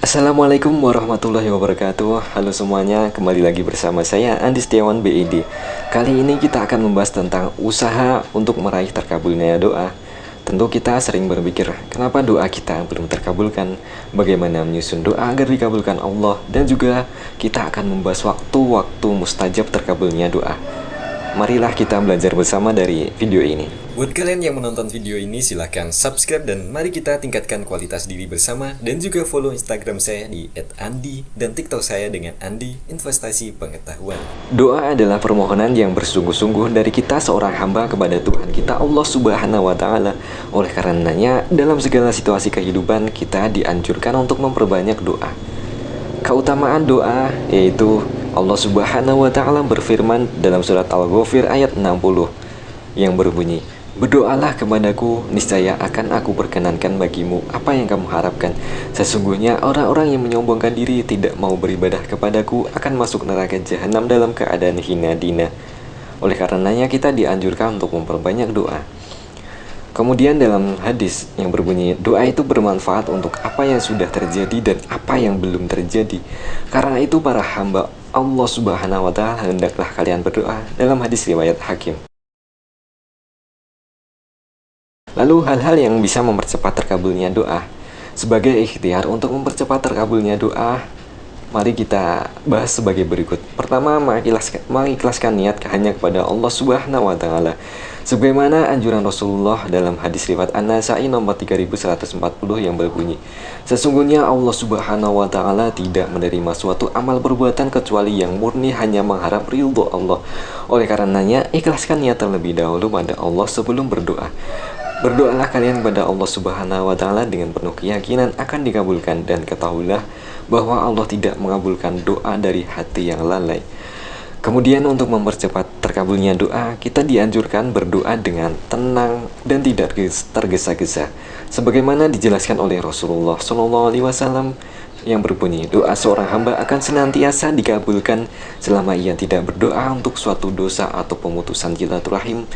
Assalamualaikum warahmatullahi wabarakatuh. Halo semuanya, kembali lagi bersama saya Andi Setiawan BID. Kali ini kita akan membahas tentang usaha untuk meraih terkabulnya doa. Tentu kita sering berpikir, kenapa doa kita belum terkabulkan, bagaimana menyusun doa agar dikabulkan Allah, dan juga kita akan membahas waktu-waktu mustajab terkabulnya doa. Marilah kita belajar bersama dari video ini. Buat kalian yang menonton video ini, silahkan subscribe dan mari kita tingkatkan kualitas diri bersama. Dan juga follow Instagram saya di @andi dan TikTok saya dengan Andi Investasi Pengetahuan. Doa adalah permohonan yang bersungguh-sungguh dari kita seorang hamba kepada Tuhan kita Allah Subhanahu wa Ta'ala. Oleh karenanya, dalam segala situasi kehidupan kita dianjurkan untuk memperbanyak doa. Keutamaan doa yaitu Allah Subhanahu wa Ta'ala berfirman dalam surat Al-Ghafir ayat 60 yang berbunyi, "Berdoalah kepadaku, niscaya akan aku perkenankan bagimu apa yang kamu harapkan. Sesungguhnya orang-orang yang menyombongkan diri tidak mau beribadah kepadaku akan masuk neraka jahanam dalam keadaan hina dina." Oleh karenanya kita dianjurkan untuk memperbanyak doa. Kemudian dalam hadis yang berbunyi, doa itu bermanfaat untuk apa yang sudah terjadi dan apa yang belum terjadi. Karena itu para hamba Allah Subhanahu wa Ta'ala, hendaklah kalian berdoa, dalam hadis riwayat Hakim. Lalu hal-hal yang bisa mempercepat terkabulnya doa. Sebagai ikhtiar untuk mempercepat terkabulnya doa, mari kita bahas sebagai berikut. Pertama, mengikhlaskan niat hanya kepada Allah Subhanahu wa Ta'ala. Sebagaimana anjuran Rasulullah dalam hadis riwayat An-Nasa'i nomor 3140 yang berbunyi, "Sesungguhnya Allah Subhanahu wa Ta'ala tidak menerima suatu amal perbuatan kecuali yang murni hanya mengharap ridho Allah. Oleh karenanya, ikhlaskan niat terlebih dahulu pada Allah sebelum berdoa. Berdoalah kalian kepada Allah Subhanahu wa Ta'ala dengan penuh keyakinan akan dikabulkan, dan ketahuilah bahwa Allah tidak mengabulkan doa dari hati yang lalai." Kemudian untuk mempercepat terkabulnya doa, kita dianjurkan berdoa dengan tenang dan tidak tergesa-gesa. Sebagaimana dijelaskan oleh Rasulullah SAW yang berbunyi, doa seorang hamba akan senantiasa dikabulkan selama ia tidak berdoa untuk suatu dosa atau pemutusan silaturahim,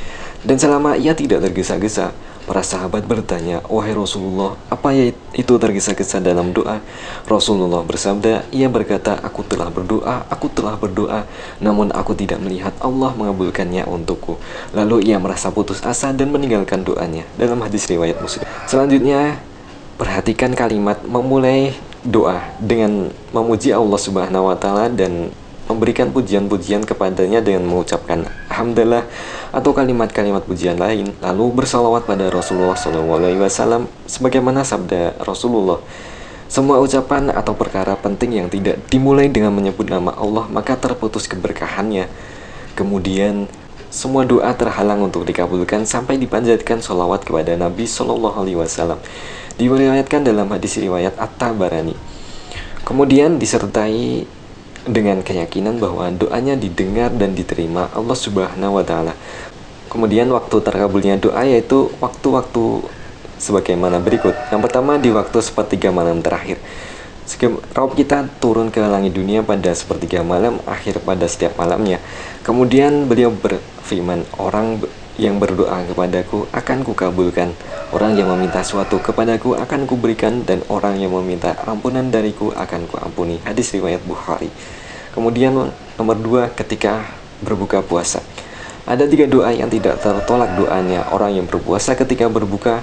dan selama ia tidak tergesa-gesa. Para sahabat bertanya, "Wahai Rasulullah, apa itu tergesa-gesa dalam doa?" Rasulullah bersabda, ia berkata, aku telah berdoa, namun aku tidak melihat Allah mengabulkannya untukku." Lalu ia merasa putus asa dan meninggalkan doanya, dalam hadis riwayat Muslim. Selanjutnya, perhatikan kalimat memulai doa dengan memuji Allah Subhanahu wa Ta'ala dan memberikan pujian-pujian kepadanya dengan mengucapkan alhamdulillah atau kalimat-kalimat pujian lain, lalu bersalawat pada Rasulullah SAW. Sebagaimana sabda Rasulullah, "Semua ucapan atau perkara penting yang tidak dimulai dengan menyebut nama Allah, maka terputus keberkahannya. Kemudian semua doa terhalang untuk dikabulkan sampai dipanjatkan sholawat kepada Nabi SAW." Diriwayatkan dalam hadis riwayat At-Tabarani. Kemudian disertai dengan keyakinan bahwa doanya didengar dan diterima Allah Subhanahu wa Ta'ala. Kemudian waktu terkabulnya doa yaitu waktu-waktu sebagaimana berikut. Yang pertama, di waktu sepertiga malam terakhir. Rabb kita turun ke langit dunia pada sepertiga malam akhir pada setiap malamnya. Kemudian beliau berfirman, "Orang yang berdoa kepadaku akan kukabulkan, orang yang meminta suatu kepadaku akan kuberikan, dan orang yang meminta ampunan dariku akan kuampuni." Hadis riwayat Bukhari. Kemudian nomor 2, ketika berbuka puasa. Ada 3 doa yang tidak tertolak doanya orang yang berpuasa ketika berbuka,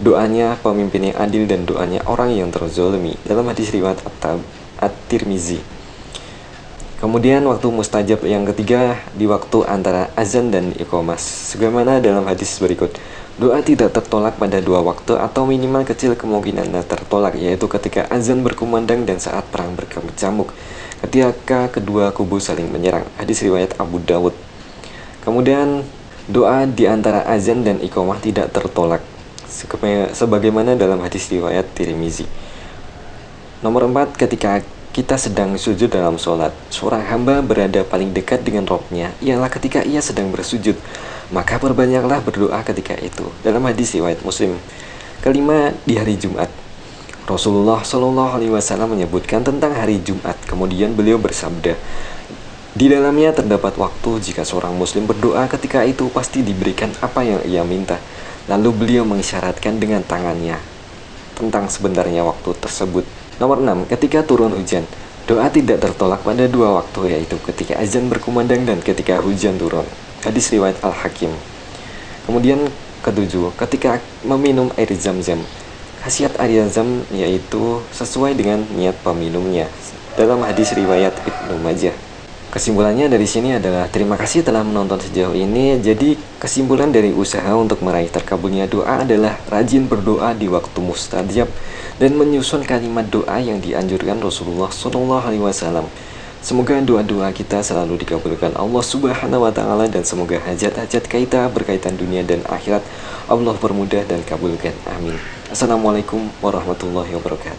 doanya pemimpin yang adil, dan doanya orang yang terzolimi, dalam hadis riwayat At-Tirmizi. Kemudian waktu mustajab yang ketiga, di waktu antara azan dan iqamah. Sebagaimana dalam hadis berikut, doa tidak tertolak pada 2 waktu atau minimal kecil kemungkinan tertolak, yaitu ketika azan berkumandang dan saat perang berkecamuk, ketika kedua kubu saling menyerang. Hadis riwayat Abu Dawud. Kemudian doa di antara azan dan iqamah tidak tertolak, sebagaimana dalam hadis riwayat Tirmizi. Nomor 4, ketika kita sedang sujud dalam sholat. Seorang hamba berada paling dekat dengan Rabb-nya ialah ketika ia sedang bersujud, maka perbanyaklah berdoa ketika itu, dalam hadis riwayat Muslim. Kelima, di hari Jumat. Rasulullah SAW menyebutkan tentang hari Jumat. Kemudian beliau bersabda, di dalamnya terdapat waktu jika seorang muslim berdoa ketika itu pasti diberikan apa yang ia minta. Lalu beliau mengisyaratkan dengan tangannya tentang sebenarnya waktu tersebut. Nomor 6, ketika turun hujan. Doa tidak tertolak pada dua waktu, yaitu ketika azan berkumandang dan ketika hujan turun. Hadis riwayat Al-Hakim. Kemudian ketujuh, ketika meminum air zam-zam. Khasiat air zam yaitu sesuai dengan niat peminumnya. Dalam hadis riwayat Ibnu Majah. Kesimpulannya dari sini adalah terima kasih telah menonton sejauh ini. Jadi kesimpulan dari usaha untuk meraih terkabulnya doa adalah rajin berdoa di waktu mustajab dan menyusun kalimat doa yang dianjurkan Rasulullah SAW. Semoga doa-doa kita selalu dikabulkan Allah Subhanahu wa Ta'ala, dan semoga hajat-hajat kita berkaitan dunia dan akhirat Allah permudah dan kabulkan. Amin. Assalamualaikum warahmatullahi wabarakatuh.